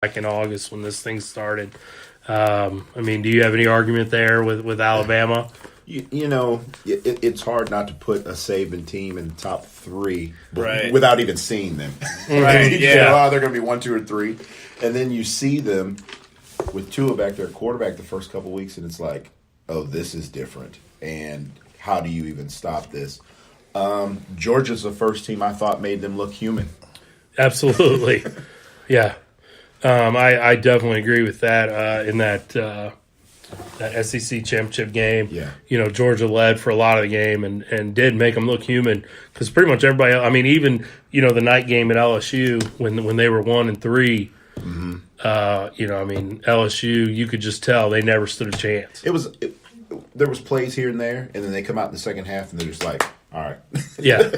back in August when this thing started. I mean, do you have any argument there with Alabama? It's hard not to put a Saban team in the top three Right. without even seeing them. Right, yeah. They're going to be 1, 2, or 3. And then you see them with Tua back there, quarterback, the first couple weeks, and it's like, oh, this is different. And how do you even stop this? Georgia's the first team I thought made them look human. Absolutely. Yeah. I definitely agree with that. In that SEC championship game, Georgia led for a lot of the game and did make them look human because pretty much everybody. I mean, even the night game at LSU when they were 1-3. Mm-hmm. LSU, you could just tell they never stood a chance. There was plays here and there, and then they come out in the second half and they're just like, all right. Yeah.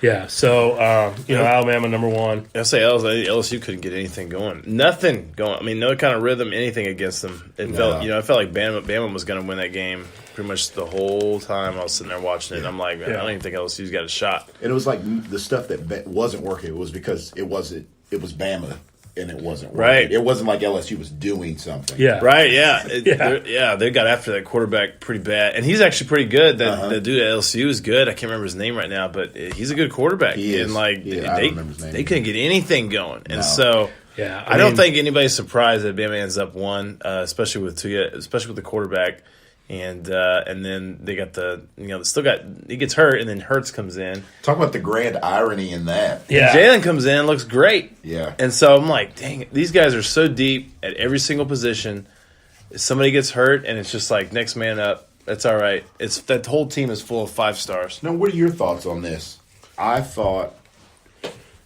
Yeah, so Alabama number 1. I say LSU couldn't get anything going, nothing going. I mean, no kind of rhythm, anything against them. It felt like Bama was going to win that game pretty much the whole time. I was sitting there watching it. And I'm like, man, I don't even think LSU's got a shot. And it was like the stuff that wasn't working. It was because it was Bama. And it wasn't working. Right. It wasn't like LSU was doing something. Yeah. Right. Yeah. They got after that quarterback pretty bad, and he's actually pretty good. The dude at LSU is good. I can't remember his name right now, but he's a good quarterback. He is. And I don't remember his name. they couldn't get anything going, and I don't think anybody's surprised that Bama ends up 1, especially with the quarterback. And then they got he gets hurt, and then Hurts comes in. Talk about the grand irony in that. Yeah. Jalen comes in, looks great. Yeah. And so I'm like, dang it, these guys are so deep at every single position. Somebody gets hurt, and it's just like next man up. That's all right. It's that whole team is full of 5 stars. Now, what are your thoughts on this? I thought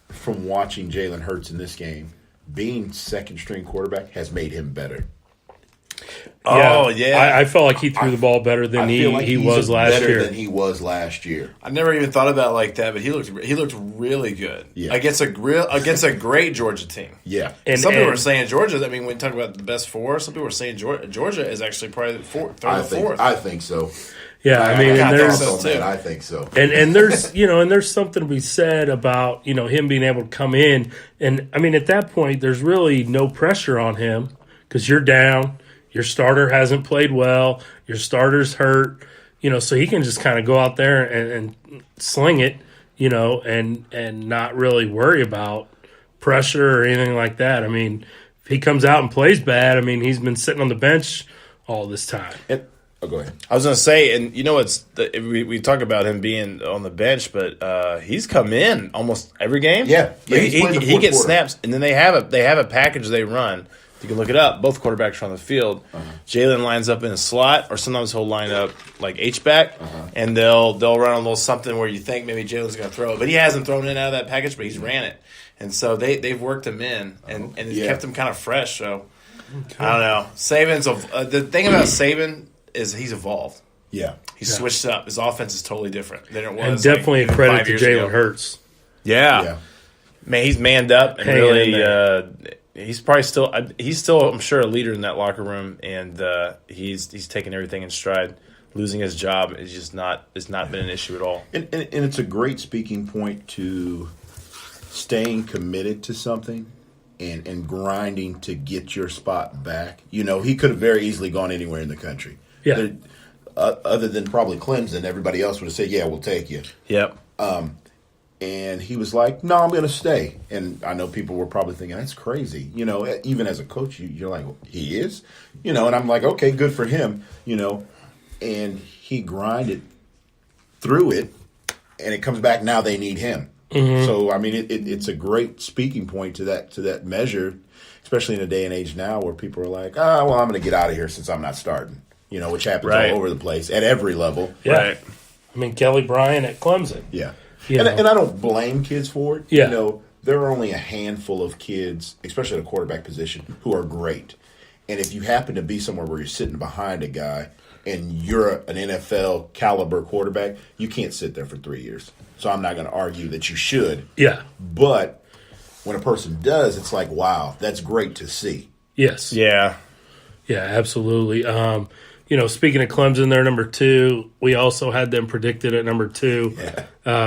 from watching Jalen Hurts in this game, being second string quarterback has made him better. I felt like he threw the ball better than he was last year. Than he was last year. I never even thought about it like that, but he looked really good against a great Georgia team. Yeah, and some people were saying Georgia. I mean, when we talk about the best 4, some people were saying Georgia is actually probably third or fourth. I think so. Yeah, I mean, I think so. And there's there's something to be said about him being able to come in, and I mean at that point there's really no pressure on him because you're down. Your starter hasn't played well. Your starter's hurt, so he can just kind of go out there and sling it, and not really worry about pressure or anything like that. I mean, if he comes out and plays bad, I mean, he's been sitting on the bench all this time. Go ahead. I was going to say, and we talk about him being on the bench, but he's come in almost every game. Yeah, he gets snaps, and then they have a package they run. You can look it up. Both quarterbacks are on the field. Jalen lines up in a slot, or sometimes he'll line up like H-back, and they'll run a little something where you think maybe Jalen's going to throw it. But he hasn't thrown it out of that package, but he's ran it. And so they've worked him in, and it's kept him kind of fresh. So, I don't know. Saban's the thing about Saban is he's evolved. Yeah. He's switched up. His offense is totally different than it was. And definitely a credit to Jalen Hurts. Yeah. Man, he's manned up and really he's still, I'm sure, a leader in that locker room, and he's taken everything in stride. Losing his job is just it's not been an issue at all. And it's a great speaking point to staying committed to something and grinding to get your spot back. He could have very easily gone anywhere in the country. Yeah. Other than probably Clemson, everybody else would have said, yeah, we'll take you. Yep. And he was like, no, I'm going to stay. And I know people were probably thinking, that's crazy. Even as a coach, you're like, he is? And I'm like, okay, good for him. And he grinded through it, and it comes back now they need him. Mm-hmm. So, I mean, it's a great speaking point to that measure, especially in a day and age now where people are like, I'm going to get out of here since I'm not starting, which happens all over the place at every level. Yeah. Right. I mean, Kelly Bryant at Clemson. Yeah. And I don't blame kids for it. Yeah. There are only a handful of kids, especially at a quarterback position, who are great. And if you happen to be somewhere where you're sitting behind a guy and you're an NFL caliber quarterback, you can't sit there for 3 years. So I'm not going to argue that you should. Yeah. But when a person does, it's like, wow, that's great to see. Yes. Yeah. Yeah, absolutely. Speaking of Clemson, they're number 2. We also had them predicted at number 2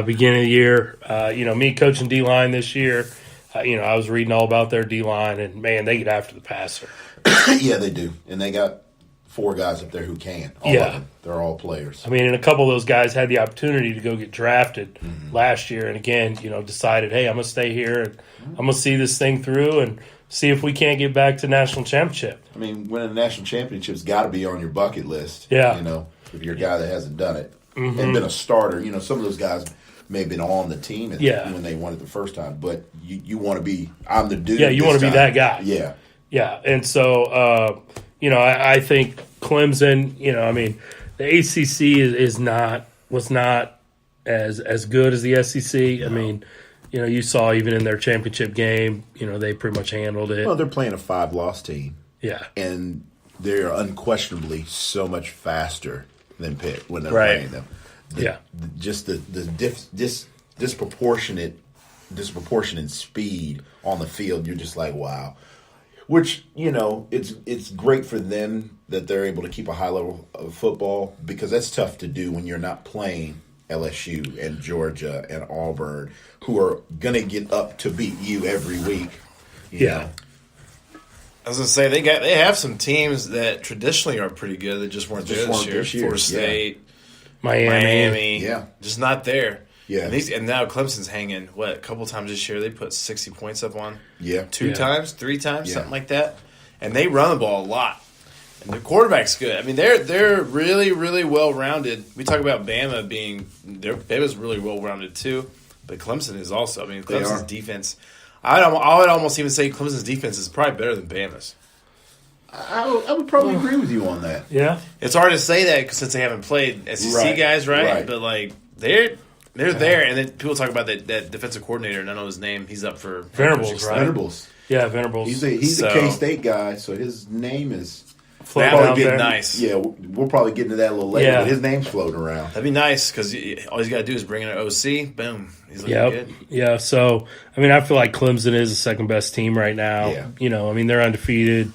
beginning of the year. Me coaching D-line this year, I was reading all about their D-line, and, man, they get after the passer. Yeah, they do. And they got 4 guys up there who can. All of them. They're all players. I mean, and a couple of those guys had the opportunity to go get drafted last year, and again, decided, hey, I'm going to stay here, and I'm going to see this thing through and see if we can't get back to national championship. I mean, winning a national championship's got to be on your bucket list. Yeah. If you're a guy that hasn't done it and been a starter. Some of those guys may have been on the team when they won it the first time, but you want to be, I'm the dude. Yeah, you want to be that guy. Yeah. Yeah, and so, I think Clemson, the ACC was not as good as the SEC. No. I mean, you saw even in their championship game, they pretty much handled it. Well, they're playing a 5-loss team. Yeah. And they're unquestionably so much faster than Pitt when they're playing them. Just the disproportionate speed on the field, you're just like, wow. Which, it's great for them that they're able to keep a high level of football, because that's tough to do when you're not playing LSU and Georgia and Auburn, who are going to get up to beat you every week. You know? I was going to say, they have some teams that traditionally are pretty good that just weren't there this year. Florida State, Miami. Yeah. Just not there. Yeah. And now Clemson's hanging, a couple times this year. They put 60 points up on 3 times, something like that. And they run the ball a lot. And their quarterback's good. I mean, they're really, really well-rounded. We talk about Bama Bama's really well-rounded too, but Clemson is also. I mean, Clemson's defense, I would almost even say Clemson's defense is probably better than Bama's. I would probably agree with you on that. Yeah. It's hard to say that since they haven't played SEC guys, right? But, they're there, and then people talk about that defensive coordinator, and I know his name. He's up for Venables, right? Venables. Yeah, Venables. He's a K-State guy, so his name is that would be nice. Yeah, we'll probably get into that a little later, but his name's floating around. That'd be nice, because all he's got to do is bring in an OC. Boom. He's looking good. Yeah, so, I feel like Clemson is the second-best team right now. Yeah. They're undefeated.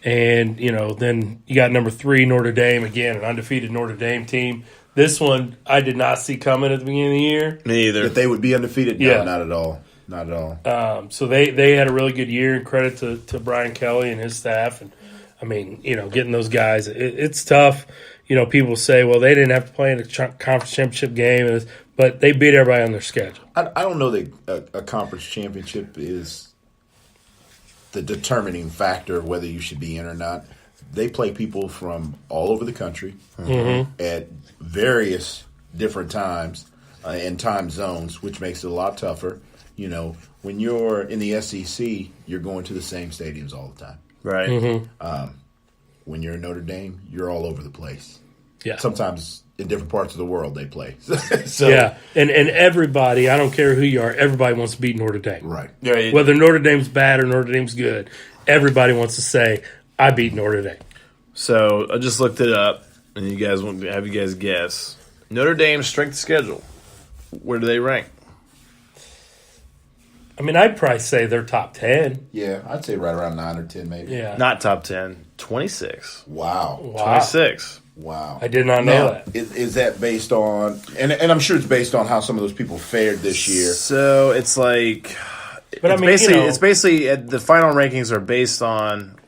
And, then you got number 3, Notre Dame, again, an undefeated Notre Dame team. This one I did not see coming at the beginning of the year. Me either. That they would be undefeated? No, not at all. Not at all. So they had a really good year, and credit to Brian Kelly and his staff. And, getting those guys, it's tough. People say, well, they didn't have to play in a conference championship game, but they beat everybody on their schedule. I don't know that a conference championship is the determining factor of whether you should be in or not. They play people from all over the country at various different times and time zones, which makes it a lot tougher. When you're in the SEC, you're going to the same stadiums all the time. Right. When you're in Notre Dame, you're all over the place. Yeah. Sometimes in different parts of the world they play. And everybody, I don't care who you are, everybody wants to beat Notre Dame. Right. Yeah, whether Notre Dame's bad or Notre Dame's good, everybody wants to say, I beat Notre Dame. So I just looked it up, and you guys want to have you guys guess. Notre Dame's strength schedule, where do they rank? I'd probably say they're top 10. Yeah, I'd say right around 9 or 10 maybe. Yeah. Not top 10, 26. Wow. 26. Wow. I did not know that. Is that based on, and I'm sure it's based on how some of those people fared this year. So it's like, but it's basically the final rankings are based on,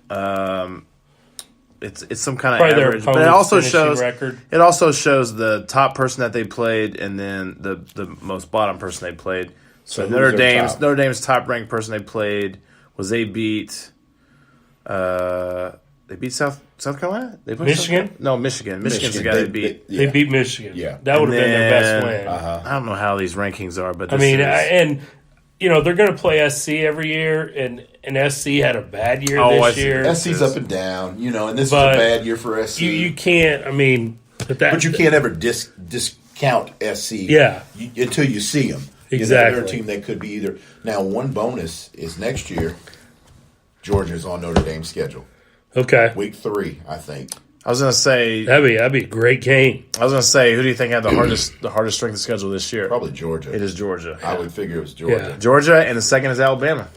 it's some kind of average, but it also shows record. It also shows the top person that they played and then the most bottom person they played. So Notre Dame's top ranked person they played was they beat South Carolina? They put Michigan? No, Michigan. Michigan's the guy they beat. They beat Michigan. Yeah. That would have been their best win. I don't know how these rankings are, but they're going to play SC every year, and SC had a bad year this year. SC's up and down, and this is a bad year for SC. You can't, but you can't ever discount SC until you see them. Exactly. They're a team that could be either. Now, one bonus is next year, Georgia's on Notre Dame's schedule. Okay. Week 3, I think. I was going to say that'd be a great game. I was going to say, who do you think had the hardest strength of schedule this year? Probably Georgia. It is Georgia. I would figure it was Georgia. Yeah. Georgia, and the second is Alabama,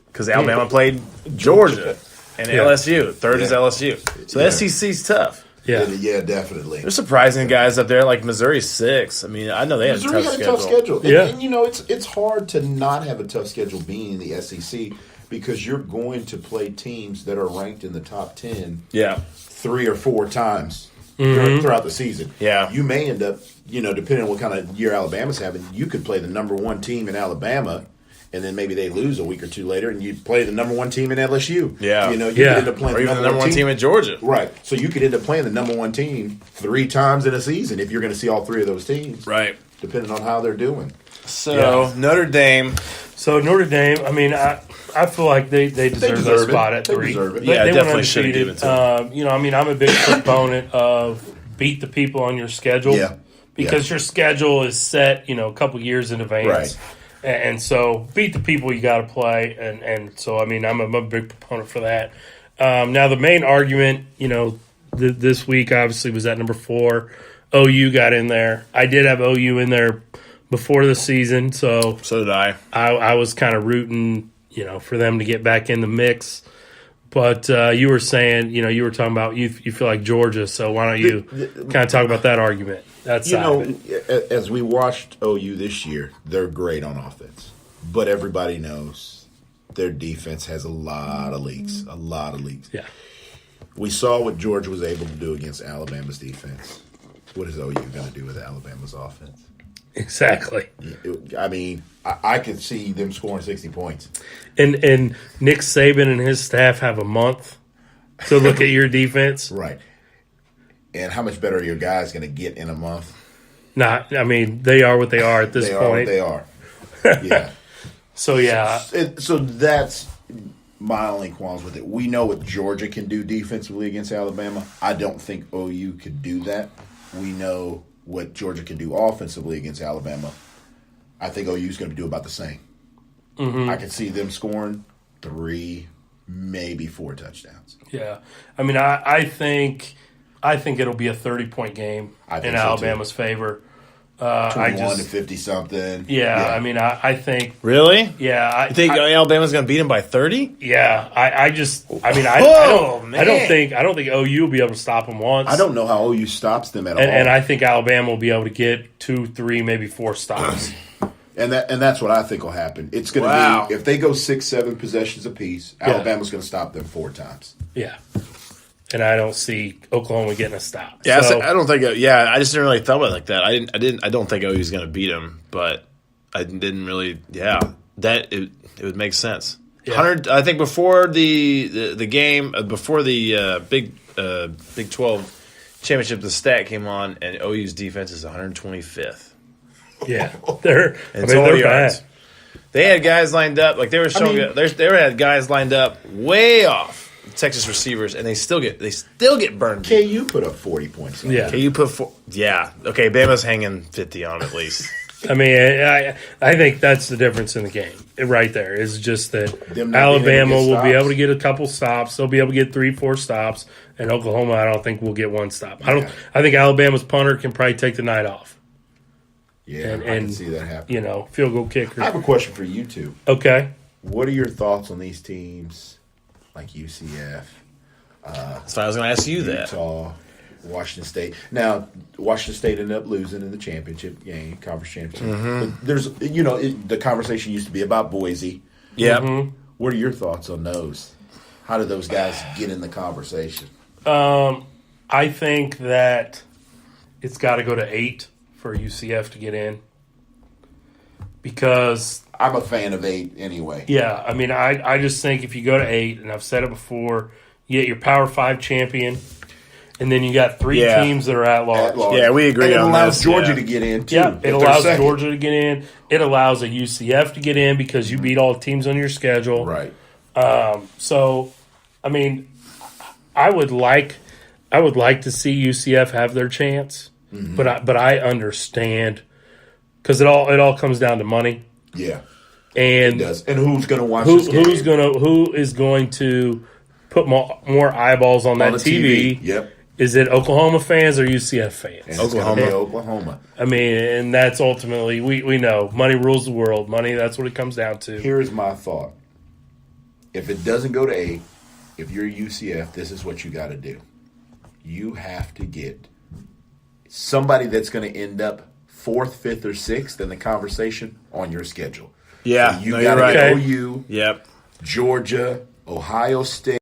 because Alabama played Georgia and LSU. Third is LSU. So the SEC's tough. Yeah. Yeah, definitely. There's surprising guys up there like Missouri's 6. I mean, I know they had Missouri a tough had a schedule. tough schedule. Yeah. And, it's hard to not have a tough schedule being in the SEC because you're going to play teams that are ranked in the top 10 Yeah. 3 or 4 times throughout the season. Yeah. You may end up, depending on what kind of year Alabama's having, you could play the number 1 team in Alabama, and then maybe they lose a week or two later, and you play the number 1 team in LSU. Yeah. You could end up playing Or even the number 1 team in Georgia. Right. So you could end up playing the number 1 team 3 times in a season if you're going to see all 3 of those teams. Right. Depending on how they're doing. So, Notre Dame. So Notre Dame, I mean, I feel like they deserve that spot at 3. They deserve it. Yeah, They definitely went should have undefeated. given it to them. I mean, I'm a big proponent of beat the people on your schedule. Yeah. Because your schedule is set, a couple years in advance. Right. And so beat the people you got to play. And so, I mean, I'm a big proponent for that. Now, the main argument, this week obviously was at number 4. OU got in there. I did have OU in there before the season, so did I. I was kind of rooting, for them to get back in the mix. But you were saying, you were talking about you feel like Georgia, so why don't you kind of talk about that argument? That's as we watched OU this year, they're great on offense, but everybody knows their defense has a lot of leaks. Yeah. We saw what Georgia was able to do against Alabama's defense. What is OU going to do with Alabama's offense? Exactly. I mean, I could see them scoring 60 points. And Nick Saban and his staff have a month to look at your defense. Right. And how much better are your guys going to get in a month? I mean, they are what they are at this point. They are. Yeah. So, yeah. So that's my only qualms with it. We know what Georgia can do defensively against Alabama. I don't think OU could do that. We know what Georgia can do offensively against Alabama. I think OU is going to do about the same. Mm-hmm. I can see them scoring 3, maybe 4 touchdowns. Yeah. I mean, I think it'll be a 30-point game in Alabama's favor. 21 to 50-something. Yeah, I mean, I think. Really? Yeah. You think Alabama's going to beat them by 30? Yeah. I don't think OU will be able to stop them once. I don't know how OU stops them at all. And I think Alabama will be able to get 2, 3, maybe 4 stops. And that's what I think will happen. It's going to be, if they go 6, 7 possessions apiece, Alabama's going to stop them 4 times. Yeah. And I don't see Oklahoma getting a stop. Yeah, so, I don't think. Yeah, I just didn't really thought about it like that. I don't think OU's going to beat them, but I didn't really. Yeah, that it would make sense. Yeah. 100. I think before the game, before the Big 12 championship, the stat came on, and OU's defense is 125th. Yeah, they're bad. They had guys lined up like they were showing. They had guys lined up way off Texas receivers, and they still get burned. KU put up 40 points. Yeah, KU put 4. Yeah, okay. Bama's hanging 50 on at least. I mean, I think that's the difference in the game right there. Is just that Alabama will be able to get a couple stops. They'll be able to get 3, 4 stops, and Oklahoma, I don't think will get 1 stop. I think Alabama's punter can probably take the night off. Yeah, I can see that happen. Field goal kicker. I have a question for you two. Okay. What are your thoughts on these teams like UCF? So I was going to ask you Utah, Washington State. Now, Washington State ended up losing in the championship game, conference championship. Mm-hmm. But there's, the conversation used to be about Boise. Yeah. Mm-hmm. What are your thoughts on those? How do those guys get in the conversation? I think that it's got to go to 8 for UCF to get in because I'm a fan of 8 anyway. Yeah, I mean, I just think if you go to 8, and I've said it before, you get your Power 5 champion, and then you got 3 teams that are at large. Yeah, we agree on that. It allows Georgia to get in, too. Yeah, it allows Georgia to get in. It allows a UCF to get in because you beat all the teams on your schedule. Right. So, I mean, I would like to see UCF have their chance, but I understand because it all comes down to money. Yeah. And it does. And who's going to watch this game? Who is going to put more eyeballs on that TV? Yep. Is it Oklahoma fans or UCF fans? And Oklahoma. I mean, and that's ultimately we know money rules the world. Money, that's what it comes down to. Here's my thought. If it doesn't go to 8, if you're UCF, this is what you got to do. you have to get somebody that's going to end up 4th, 5th, or 6th in the conversation on your schedule. Yeah, so you no, got to you're right. get Okay. OU, Yep. Georgia, Ohio State.